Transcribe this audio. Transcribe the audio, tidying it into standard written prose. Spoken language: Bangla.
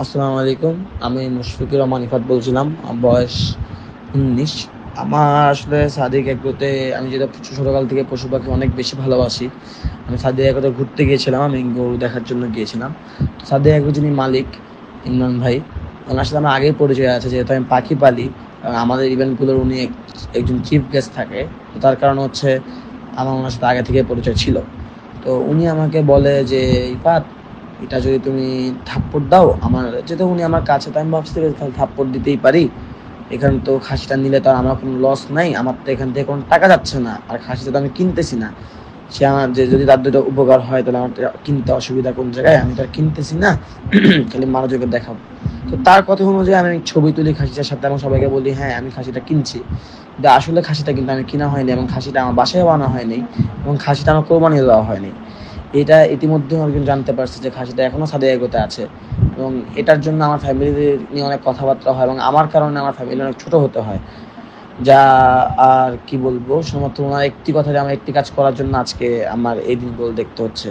আসসালামু আলাইকুম। আমি মুশফিকুর রহমান ইফাত বলছিলাম। আমার বয়স ১৯। আমার আসলে সাদিক এগ্রোতে আমি যেটা ছোটকাল থেকে পশু পাখি অনেক বেশি ভালোবাসি। আমি সাদিক এগ্রোতে ঘুরতে গিয়েছিলাম। আমি গরু দেখার জন্য গিয়েছিলাম। তো সাদিক এগ্রো যিনি মালিক, ইমরান ভাই, ওনার সাথে আমার আগেই পরিচয় আছে, যেহেতু আমি পাখি পালি। আমাদের ইভেন্টগুলোর উনি একজন চিফ গেস্ট থাকে। তো তার কারণ হচ্ছে আমার ওনার সাথে আগে থেকে পরিচয় ছিল। তো উনি আমাকে বলে যে, ইফাত, এটা যদি তুমি থাপ্পড় দাও আমার, যেহেতু উনি আমার কাছে, তো আমি ভাবছি যে তাহলে থাপ্পড় দিতেই পারি। এখানে তো খাসিটা নিলে তো আর আমার কোনো লস নাই, আমার তো এখান থেকে কোনো টাকা যাচ্ছে না, আর খাসিটা তো আমি কিনতেছি না। সে আমার যে যদি তার দুটো উপকার হয় তাহলে আমার তো কিনতে অসুবিধা কোন জায়গায়, আমি তো আর কিনতেছি না। খালি মানুষকে দেখাবো। তো তার কথা অনুযায়ী আমি ছবি তুলি খাসিটার সাথে এবং সবাইকে বলি হ্যাঁ আমি খাসিটা কিনছি। কিন্তু আসলে খাসিটা কিন্তু আমি কিনা হয়নি, এবং খাসিটা আমার বাসায় আনা হয়নি, এবং খাসিটা আমার কোরবানি দেওয়া হয়নি। এটা ইতিমধ্যে একজন জানতে পারছে যে খাসিটা এখনো সাদে এগোতে আছে। এবং এটার জন্য আমার ফ্যামিলি নিয়ে অনেক কথাবার্তা হয়, এবং আমার কারণে আমার ফ্যামিলি অনেক ছোট হতে হয়। যা আর কি বলবো, শুধুমাত্র ওনার একটি কথা, যে আমার একটি কাজ করার জন্য আজকে আমার এই দিনগুলো দেখতে হচ্ছে।